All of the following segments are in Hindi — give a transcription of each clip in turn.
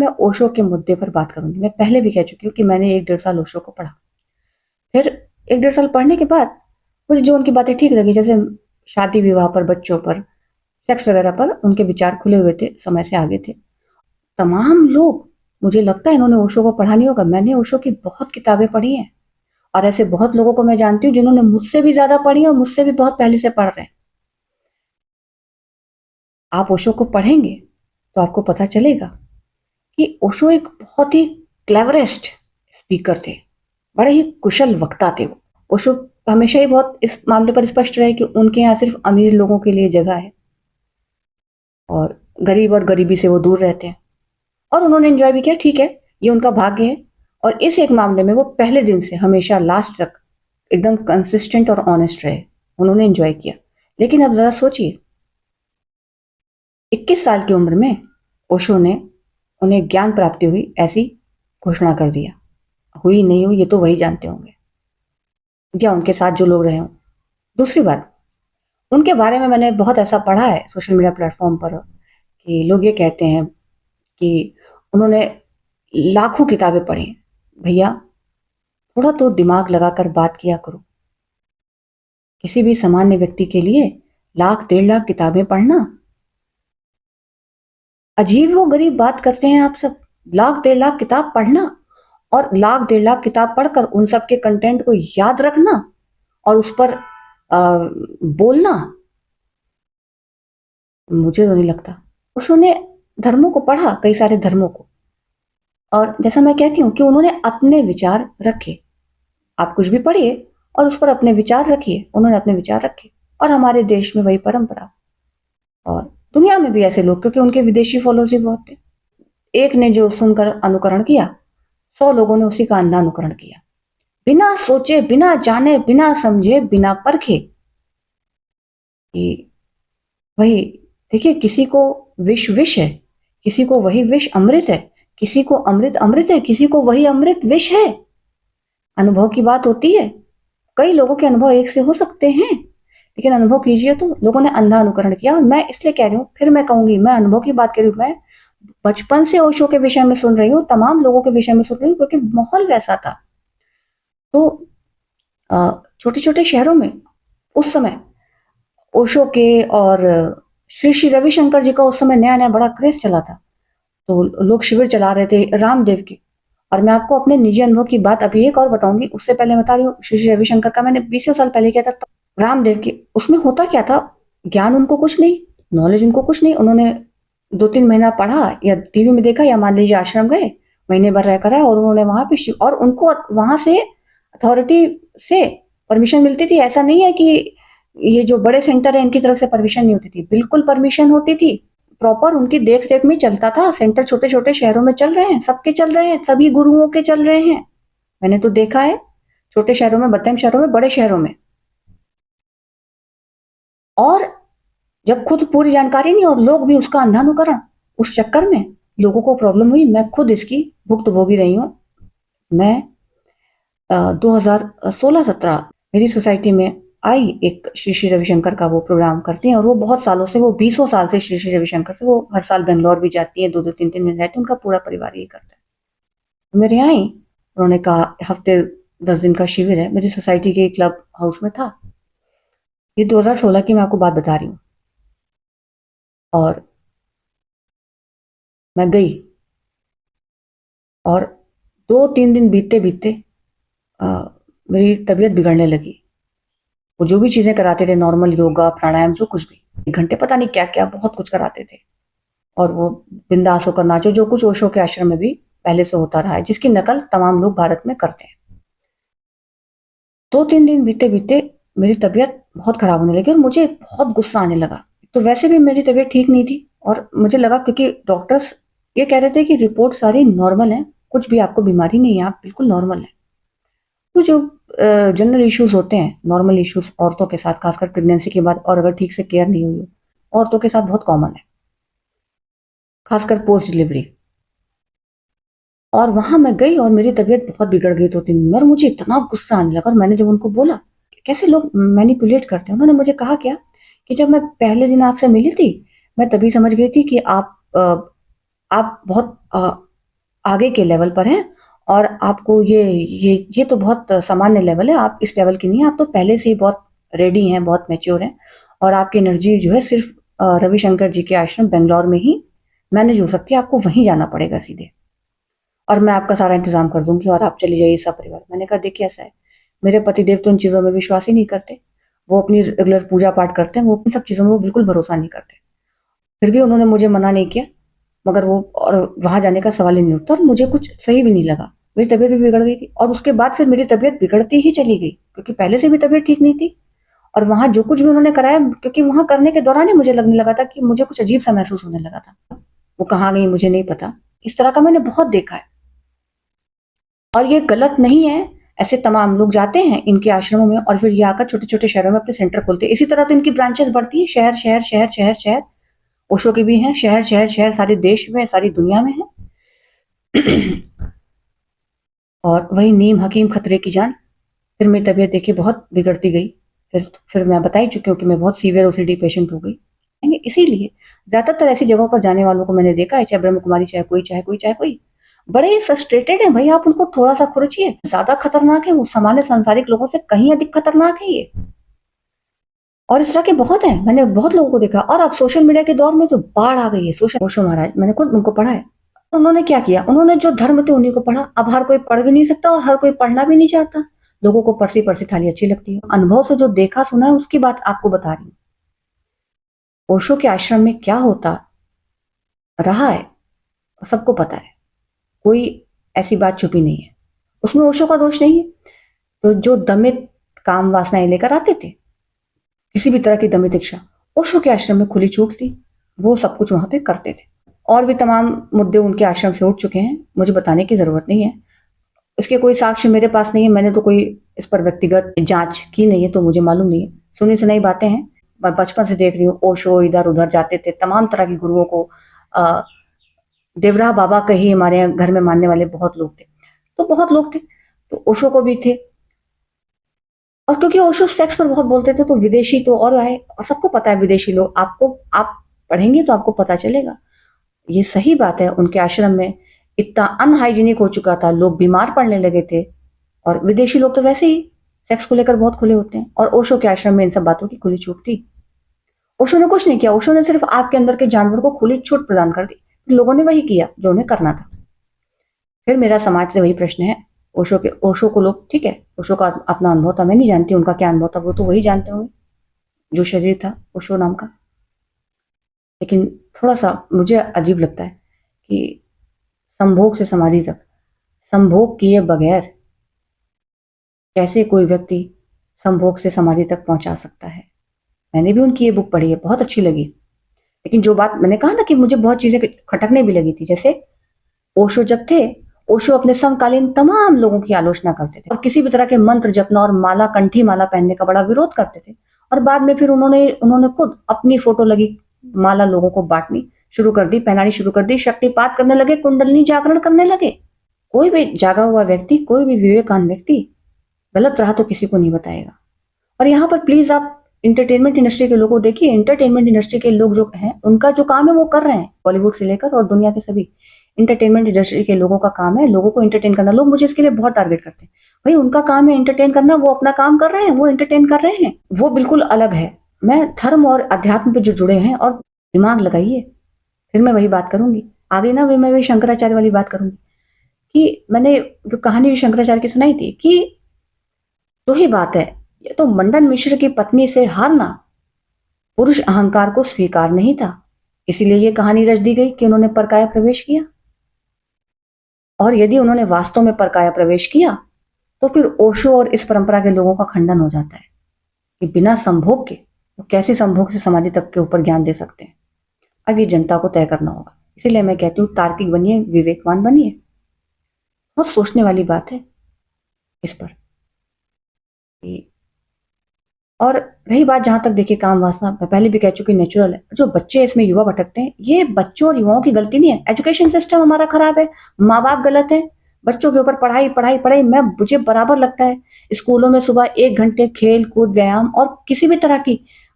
मैं ओशो के मुद्दे पर बात करूंगी। मैं पहले भी कह चुकी हूँ कि मैंने 1 डेढ़ साल ओशो को पढ़ा। फिर 1 डेढ़ साल पढ़ने के बाद मुझे जो उनकी बातें ठीक लगी, जैसे शादी विवाह पर, बच्चों पर, सेक्स वगैरह पर उनके विचार खुले हुए थे, समय से आगे थे। तमाम लोग, मुझे लगता है इन्होंने ओशो को पढ़ा नहीं होगा। मैंने ओशो की बहुत किताबें पढ़ी हैं और ऐसे बहुत लोगों को मैं जानती हूँ जिन्होंने मुझसे भी ज़्यादा पढ़ी है और मुझसे भी बहुत पहले से पढ़ रहे हैं। आप ओशो को पढ़ेंगे तो आपको पता चलेगा कि ओशो एक बहुत ही क्लेवरेस्ट स्पीकर थे, बड़े ही कुशल वक्ता थे वो। ओशो हमेशा ही बहुत इस मामले पर स्पष्ट रहे कि उनके यहाँ सिर्फ अमीर लोगों के लिए जगह है और गरीब और गरीबी से वो दूर रहते हैं। और उन्होंने एंजॉय भी किया, ठीक है, ये उनका भाग्य है। और इस एक मामले में वो पहले दिन से हमेशा लास्ट तक एकदम कंसिस्टेंट और ऑनेस्ट रहे, उन्होंने एंजॉय किया। लेकिन अब जरा सोचिए, 21 साल की उम्र में ओशो ने उन्हें ज्ञान प्राप्ति हुई ऐसी घोषणा कर दिया। हुई नहीं हुई ये तो वही जानते होंगे, या उनके साथ जो लोग रहे हों। दूसरी बात, उनके बारे में मैंने बहुत ऐसा पढ़ा है सोशल मीडिया प्लेटफॉर्म पर कि लोग ये कहते हैं कि उन्होंने लाखों किताबें पढ़ी। भैया, थोड़ा तो दिमाग लगाकर बात किया करो। किसी भी सामान्य व्यक्ति के लिए 1 लाख 1.5 लाख किताबें पढ़ना अजीब वो गरीब बात करते हैं आप सब। 1 लाख 1.5 लाख किताब पढ़ना और 1 लाख 1.5 लाख किताब पढ़कर उन सब के कंटेंट को याद रखना और उस पर बोलना, मुझे तो नहीं लगता। उन्होंने धर्मों को पढ़ा, कई सारे धर्मों को, और जैसा मैं कहती हूँ कि उन्होंने अपने विचार रखे। आप कुछ भी पढ़िए और उस पर अपने विचार रखिए। उन्होंने अपने विचार रखे और हमारे देश में वही परंपरा, और दुनिया में भी ऐसे लोग, क्योंकि उनके विदेशी फॉलोअर्स भी बहुत थे। एक ने जो सुनकर अनुकरण किया, 100 लोगों ने उसी का अंधा अनुकरण किया, बिना सोचे, बिना जाने, बिना समझे, बिना परखे कि वही, देखिए, किसी को विष विष है, किसी को वही विष अमृत है, किसी को अमृत अमृत है, किसी को वही अमृत विष है। अनुभव की बात होती है, कई लोगों के अनुभव एक से हो सकते हैं, लेकिन अनुभव कीजिए तो लोगों ने अंधा अनुकरण किया। और मैं इसलिए कह रही हूँ, फिर मैं कहूंगी, मैं अनुभव की बात कर रही हूँ। मैं बचपन से ओशो के विषय में सुन रही हूँ, तमाम लोगों के विषय में सुन रही हूँ, क्योंकि माहौल वैसा था। तो छोटे छोटे शहरों में उस समय ओशो के और श्री श्री रविशंकर जी का उस समय नया नया बड़ा क्रेज चला था। तो लोग शिविर चला रहे थे रामदेव की। और मैं आपको अपने निजी अनुभव की बात अभी एक और बताऊंगी, उससे पहले बता रही हूँ श्री श्री रविशंकर का मैंने 20 साल पहले किया था। तो रामदेव की, उसमें होता क्या था, ज्ञान उनको कुछ नहीं, नॉलेज उनको कुछ नहीं। उन्होंने 2-3 महीना पढ़ा या टीवी में देखा या मान लीजिए आश्रम गए, महीने भर रहकर आए और उन्होंने वहां पे और उनको वहां से अथॉरिटी से परमिशन मिलती थी। ऐसा नहीं है कि ये जो बड़े सेंटर है इनकी तरफ से परमिशन नहीं होती थी, बिल्कुल परमिशन होती थी। प्रॉपर उनकी देख रेख में चलता था। सेंटर छोटे छोटे शहरों में चल रहे हैं, सबके चल रहे हैं, सभी गुरुओं के चल रहे हैं। मैंने तो देखा है, छोटे शहरों में, मध्यम शहरों में, बड़े शहरों में। और जब खुद पूरी जानकारी नहीं और लोग भी उसका अंधानुकरण, उस चक्कर में लोगों को प्रॉब्लम हुई। मैं खुद इसकी भुक्तभोगी रही हूँ। मैं 2016-17 मेरी सोसाइटी में आई एक श्री श्री रविशंकर का वो प्रोग्राम करती हैं, और वो बहुत सालों से, वो 20 साल से श्री श्री रविशंकर से, वो हर साल बेंगलोर भी जाती हैं, 2-2 3-3 दिन रहती हैं, उनका पूरा परिवार यही करता है। मेरे यहाँ आई, उन्होंने कहा हफ्ते 10 दिन का शिविर है, मेरी सोसाइटी के क्लब हाउस में था। ये 2016 की मैं आपको बात बता रही हूँ। और मैं गई और 2-3 दिन बीतते बीतते मेरी तबीयत बिगड़ने लगी। वो जो भी चीजें कराते थे, नॉर्मल योगा, प्राणायाम, जो कुछ भी, 1 घंटे पता नहीं क्या क्या बहुत कुछ कराते थे। और वो बिंदास होकर नाचो, जो कुछ ओशो के आश्रम में भी पहले से होता रहा है, जिसकी नकल तमाम लोग भारत में करते हैं। 2-3 दिन बीते बीते मेरी तबीयत बहुत खराब होने लगी और मुझे बहुत गुस्सा आने लगा। तो वैसे भी मेरी तबीयत ठीक नहीं थी और मुझे लगा, क्योंकि डॉक्टर्स ये कह रहे थे कि रिपोर्ट सारी नॉर्मल है, कुछ भी आपको बीमारी नहीं है, आप बिल्कुल नॉर्मल है। तो जो जनरल इश्यूज होते हैं, नॉर्मल इश्यूज औरतों के साथ, खासकर प्रेगनेंसी के बाद, और अगर ठीक से केयर नहीं हुई, औरतों के साथ बहुत कॉमन है, खासकर पोस्ट डिलीवरी। और वहां मैं गई और मेरी तबीयत बहुत बिगड़ गई 2-3 दिन में, और मुझे इतना गुस्सा आने लगा। और मैंने जब उनको बोला कैसे लोग मैनिपुलेट करते हैं, उन्होंने मुझे कहा क्या कि जब मैं पहले दिन आपसे मिली थी, मैं तभी समझ गई थी कि आप बहुत आगे के लेवल पर हैं और आपको ये तो बहुत सामान्य लेवल है, आप इस लेवल की नहीं हैं, आप तो पहले से ही बहुत रेडी हैं, बहुत मैच्योर हैं और आपकी एनर्जी जो है सिर्फ रविशंकर जी के आश्रम बेंगलोर में ही मैनेज हो सकती है, आपको वहीं जाना पड़ेगा सीधे और मैं आपका सारा इंतजाम कर दूंगी और आप चली जाइए सब परिवार। मैंने कहा देखिए ऐसा है, मेरे पतिदेव तो इन चीज़ों में विश्वास ही नहीं करते, वो अपनी रेगुलर पूजा पाठ करते हैं, वो इन सब चीज़ों में वो बिल्कुल भरोसा नहीं करते। फिर भी उन्होंने मुझे मना नहीं किया, मगर वो और वहाँ जाने का सवाल ही नहीं उठता और मुझे कुछ सही भी नहीं लगा। मेरी तबीयत भी बिगड़ गई थी और उसके बाद फिर मेरी तबीयत बिगड़ती ही चली गई क्योंकि पहले से भी तबीयत ठीक नहीं थी और वहाँ जो कुछ भी उन्होंने कराया, क्योंकि वहाँ करने के दौरान ही मुझे लगने लगा था कि मुझे कुछ अजीब सा महसूस होने लगा था। वो कहाँ गई मुझे नहीं पता, इस तरह का मैंने बहुत देखा है और ये गलत नहीं है। ऐसे तमाम लोग जाते हैं इनके आश्रमों में और फिर ये आकर छोटे छोटे शहरों में अपने सेंटर खोलते हैं। इसी तरह तो इनकी ब्रांचेस बढ़ती है, शहर शहर शहर शहर शहर, ओशो के भी हैं, शहर शहर शहर, सारे देश में, सारी दुनिया में है। और वही नीम हकीम खतरे की जान। फिर मेरी तबीयत देखिए बहुत बिगड़ती गई। फिर मैं बता ही चुकी हूँ कि मैं बहुत सीवियर ओसीडी पेशेंट हो गई। इसीलिए ज्यादातर ऐसी जगहों पर जाने वालों को मैंने देखा है, चाहे ब्रह्म कुमारी, चाहे कोई चाहे कोई चाहे कोई, बड़े फ्रस्ट्रेटेड हैं भाई। आप उनको थोड़ा सा खुरचिए, ज्यादा खतरनाक है वो, सामान्य सांसारिक लोगों से कहीं अधिक खतरनाक है ये। और इस तरह के बहुत हैं, मैंने बहुत लोगों को देखा। और अब सोशल मीडिया के दौर में तो बाढ़ आ गई है। सोशल ओशो महाराज, मैंने खुद उनको पढ़ा है। उन्होंने क्या किया, उन्होंने जो धर्म थे उन्हीं को पढ़ा। अब हर कोई पढ़ भी नहीं सकता और हर कोई पढ़ना भी नहीं चाहता। लोगों को परसी परसी थाली अच्छी लगती है। अनुभव से जो देखा सुना है उसकी बात आपको बता रही हूँ। ओशो के आश्रम में क्या होता रहा है सबको पता है, कोई ऐसी बात छुपी नहीं है, उसमें ओशो का दोष नहीं है। तो जो दमित काम वासनाएं लेकर आते थे, किसी भी तरह की दमित इच्छा, ओशो के आश्रम में खुली छूट थी, वो सब कुछ वहां पे करते थे। और भी तमाम मुद्दे उनके आश्रम से उठ चुके हैं, मुझे बताने की जरूरत नहीं है। इसके कोई साक्ष्य मेरे पास नहीं है, मैंने तो कोई इस पर व्यक्तिगत जांच की नहीं है, तो मुझे मालूम नहीं है। सुनी सुनाई बातें हैं, मैं बचपन से देख रही हूँ। ओशो इधर उधर जाते थे, तमाम तरह के गुरुओं को, देवरा बाबा का ही हमारे यहाँ घर में मानने वाले बहुत लोग थे, तो बहुत लोग थे, तो ओशो को भी थे। और क्योंकि ओशो सेक्स पर बहुत बोलते थे, तो विदेशी तो और आए, और सबको पता है विदेशी लोग, आप पढ़ेंगे तो आपको पता चलेगा। ये सही बात है, उनके आश्रम में इतना अनहाइजीनिक हो चुका था, लोग बीमार पड़ने लगे थे। और विदेशी लोग तो वैसे ही सेक्स को लेकर बहुत खुले होते हैं, और ओशो के आश्रम में इन सब बातों की खुली छूट थी। ओशो ने कुछ नहीं किया, ओशो ने सिर्फ आपके अंदर के जानवर को खुली छूट प्रदान कर दी। लोगों ने वही किया जो उन्हें करना था। फिर मेरा समाज से वही प्रश्न है, ओशो को लोग, ठीक है, ओशो का अपना अनुभव था, मैं नहीं जानती उनका क्या अनुभव था, वो तो वही जानते होंगे जो शरीर था ओशो नाम का। लेकिन थोड़ा सा मुझे अजीब लगता है कि संभोग से समाधि तक, संभोग किए बगैर कैसे कोई व्यक्ति संभोग से समाधि तक पहुंचा सकता है। मैंने भी उनकी ये बुक पढ़ी है, बहुत अच्छी लगी। लेकिन जो बात मैंने कहा ना कि मुझे बहुत चीजें खटकने भी लगी थी, जैसे ओशो जब थे, ओशो अपने समकालीन तमाम लोगों की आलोचना करते थे और किसी भी तरह के मंत्र जपना और माला, कंठी माला पहनने का बड़ा विरोध करते थे। और बाद में फिर उन्होंने खुद अपनी फोटो लगी माला लोगों को बांटनी शुरू कर दी, पहनानी शुरू कर दी, शक्तिपात करने लगे, कुंडलिनी जागरण करने लगे। कोई भी जागा हुआ व्यक्ति, कोई भी विवेकान व्यक्ति गलत रहा तो किसी को नहीं बताएगा। और यहाँ पर प्लीज आप इंटरटेनमेंट इंडस्ट्री के लोगों को देखिए, इंटरटेनमेंट इंडस्ट्री के लोग जो हैं उनका जो काम है वो कर रहे हैं, बॉलीवुड से लेकर और दुनिया के सभी इंटरटेनमेंट इंडस्ट्री के लोगों का काम है लोगों को एंटरटेन करना। लोग मुझे इसके लिए बहुत टारगेट करते हैं, भाई उनका काम है एंटरटेन करना, वो अपना काम कर रहे हैं, वो एंटरटेन कर रहे हैं, वो बिल्कुल अलग है। मैं धर्म और अध्यात्म पे जो जुड़े हैं, और दिमाग लगाइए, फिर मैं वही बात करूंगी आगे ना, मैं वही शंकराचार्य वाली बात करूंगी कि मैंने जो कहानी शंकराचार्य की सुनाई थी कि दो ही बात है, ये तो मंडन मिश्र की पत्नी से हारना पुरुष अहंकार को स्वीकार नहीं था, इसीलिए ये कहानी रच दी गई कि उन्होंने परकाया प्रवेश किया। और यदि उन्होंने वास्तव में परकाया प्रवेश किया तो फिर ओशो और इस परंपरा के लोगों का खंडन हो जाता है कि बिना संभोग के वो कैसे संभोग से समाधि तक के ऊपर ज्ञान दे सकते हैं। अब ये जनता को तय करना होगा, इसीलिए मैं कहती हूँ तार्किक बनिए, विवेकवान बनिए। बहुत सोचने वाली बात है इस पर। और रही बात जहां तक देखिए काम वासना, मैं पहले भी कह चुकी, नेचुरल है। जो बच्चे इसमें युवा भटकते हैं, ये बच्चों और युवाओं की गलती नहीं है, एजुकेशन सिस्टम हमारा खराब है, माँ बाप गलत है, बच्चों के ऊपर पढ़ाई पढ़ाई पढ़ाई। मुझे बराबर लगता है स्कूलों में सुबह 1 घंटे खेल कूद व्यायाम और किसी भी तरह की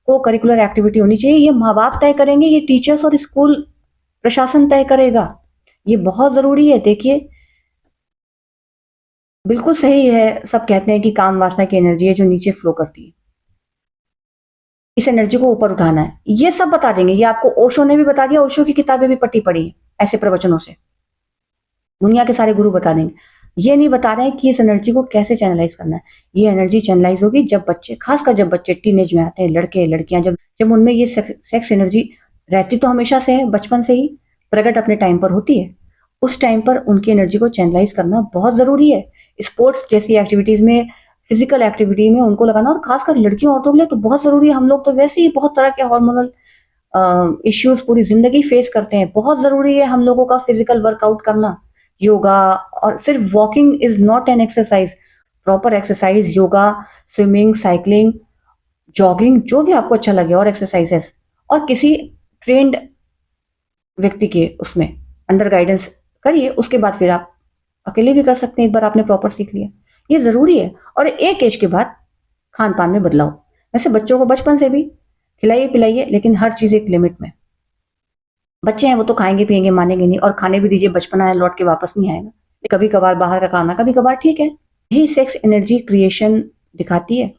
को करिकुलर एक्टिविटी होनी चाहिए। ये माँ बाप तय करेंगे, ये टीचर्स और स्कूल प्रशासन तय करेगा। ये बहुत ज़रूरी है। देखिए, बिल्कुल सही है, सब कहते हैं कि काम वासना की एनर्जी है जो नीचे फ्लो करती है। इस एनर्जी को ऊपर उठाना है। ये सब बता देंगे, ये आपको ओशो ने भी बता दिया, ओशो की किताबें भी पढ़ी पड़ी हैं ऐसे प्रवचनों से। दुनिया के सारे गुरु बता देंगे। ये नहीं बता रहे हैं कि इस एनर्जी को कैसे चैनलाइज करना है। ये एनर्जी चैनलाइज होगी जब बच्चे, खासकर जब बच्चे टीनेज में आते हैं, लड़के लड़कियां, जब जब उनमें ये सेक्स एनर्जी रहती तो हमेशा से है, बचपन से ही प्रकट अपने टाइम पर होती है। उस टाइम पर उनकी एनर्जी को चैनलाइज करना बहुत जरूरी है। स्पोर्ट्स जैसी एक्टिविटीज में, फिजिकल एक्टिविटी में उनको लगाना, और खासकर लड़कियों औरतों के लिए तो बहुत जरूरी है। हम लोग तो वैसे ही बहुत तरह के हार्मोनल इश्यूज पूरी जिंदगी फेस करते हैं। बहुत जरूरी है हम लोगों का फिजिकल वर्कआउट करना, योगा। और सिर्फ walking is not an exercise, proper exercise, yoga, swimming, cycling, jogging, जो भी आपको अच्छा लगे, और एक्सरसाइजेस, और किसी ट्रेंड व्यक्ति के उसमें अंडर गाइडेंस करिए। उसके बाद फिर आप अकेले भी कर सकते हैं, एक बार आपने प्रॉपर सीख लिया। ये जरूरी है। और एक एज के बाद खान पान में बदलाव। वैसे बच्चों को बचपन से भी खिलाइए पिलाइए, लेकिन हर चीज एक लिमिट में। बच्चे हैं, वो तो खाएंगे पिएंगे, मानेंगे नहीं, और खाने भी दीजिए, बचपना है, लौट के वापस नहीं आएगा। कभी कभार बाहर का खाना, कभी कभार ठीक है। यही सेक्स एनर्जी क्रिएशन दिखाती है।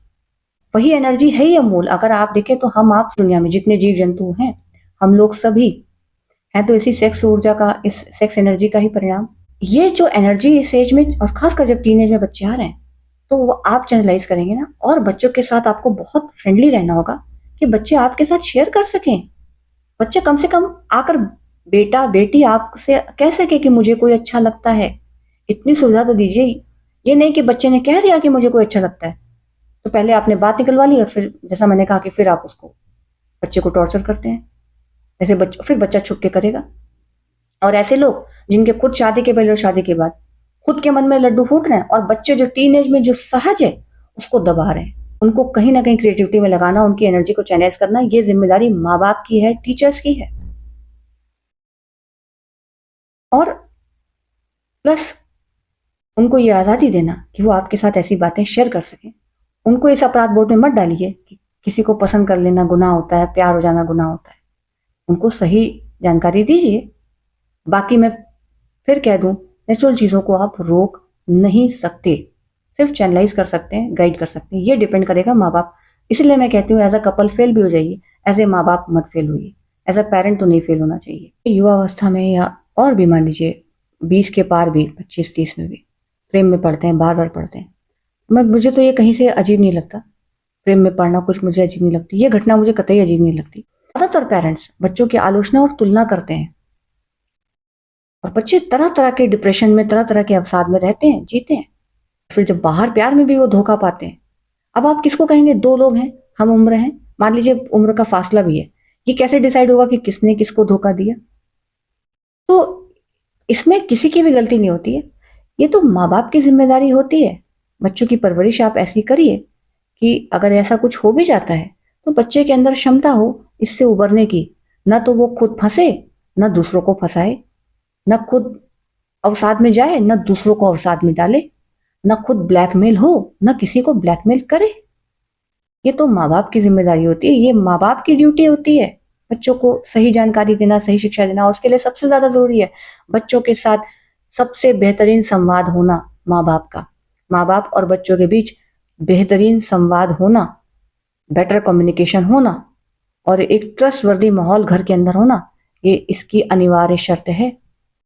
वही एनर्जी है ही अमूल। अगर आप देखें तो हम आप दुनिया में जितने जीव जंतु हैं, हम लोग सभी हैं तो इसी सेक्स ऊर्जा का, इस सेक्स एनर्जी का ही परिणाम। ये जो एनर्जी इस एज में, और खासकर जब टीनेज में बच्चे आ रहे हैं, तो वो आप चैनलाइज करेंगे ना। और बच्चों के साथ आपको बहुत फ्रेंडली रहना होगा कि बच्चे आपके साथ शेयर कर सकें। बच्चे कम से कम आकर बेटा बेटी आपसे कह सके कि मुझे कोई अच्छा लगता है। इतनी सुविधा तो दीजिए। ये नहीं कि बच्चे ने कह दिया कि मुझे कोई अच्छा लगता है, तो पहले आपने बात निकलवा ली, और फिर जैसा मैंने कहा कि फिर आप उसको, बच्चे को टॉर्चर करते हैं। ऐसे बच्चे, फिर बच्चा छुप के करेगा। और ऐसे लोग जिनके खुद शादी के पहले और शादी के बाद खुद के मन में लड्डू फूट रहे हैं, और बच्चे जो टीनेज में जो सहज है उसको दबा रहे हैं। उनको कहीं ना कहीं क्रिएटिविटी में लगाना, उनकी एनर्जी को चैनलाइज करना, ये जिम्मेदारी माँ बाप की है, टीचर्स की है। और प्लस उनको ये आज़ादी देना कि वो आपके साथ ऐसी बातें शेयर कर सकें। उनको इस अपराध बोध में मत डालिए कि किसी को पसंद कर लेना गुनाह होता है, प्यार हो जाना गुनाह होता है। उनको सही जानकारी दीजिए। बाकी मैं फिर कह दूं, नेचुरल चीज़ों को आप रोक नहीं सकते, सिर्फ चैनलाइज कर सकते हैं, गाइड कर सकते हैं। ये डिपेंड करेगा माँ बाप। इसलिए मैं कहती हूँ, एज अ कपल फेल भी हो जाइए, एज ए माँ बाप मत फेल होइए। एज अ पेरेंट तो नहीं फेल होना चाहिए। युवावस्था में, या और भी मान लीजिए 20 के पार भी, 25-30 में भी प्रेम में पड़ते हैं, बार बार पड़ते हैं। मुझे तो ये कहीं से अजीब नहीं लगता। प्रेम में पड़ना कुछ मुझे अजीब नहीं लगती, ये घटना मुझे कतई अजीब नहीं लगती। ज्यादातर पेरेंट्स बच्चों की आलोचना और तुलना करते हैं, और बच्चे तरह तरह के डिप्रेशन में, तरह तरह के अवसाद में रहते हैं, जीते हैं। फिर जब बाहर प्यार में भी वो धोखा पाते हैं। अब आप किसको कहेंगे? दो लोग हैं, हम उम्र हैं, मान लीजिए उम्र का फासला भी है, ये कैसे डिसाइड होगा कि किसने किसको धोखा दिया? तो इसमें किसी की भी गलती नहीं होती है। ये तो माँ बाप की जिम्मेदारी होती है। बच्चों की परवरिश आप ऐसी करिए कि अगर ऐसा कुछ हो भी जाता है तो बच्चे के अंदर क्षमता हो इससे उबरने की। ना तो वो खुद फंसे, ना दूसरों को फंसाए, ना खुद अवसाद में जाए, ना दूसरों को अवसाद में डाले, ना खुद ब्लैकमेल हो, ना किसी को ब्लैकमेल करे। ये तो माँ बाप की जिम्मेदारी होती है, ये माँ बाप की ड्यूटी होती है बच्चों को सही जानकारी देना, सही शिक्षा देना। और उसके लिए सबसे ज्यादा जरूरी है बच्चों के साथ सबसे बेहतरीन संवाद होना माँ बाप का। माँ बाप और बच्चों के बीच बेहतरीन संवाद होना, बेटर कम्युनिकेशन होना, और एक ट्रस्ट वर्दी माहौल घर के अंदर होना, ये इसकी अनिवार्य शर्त है।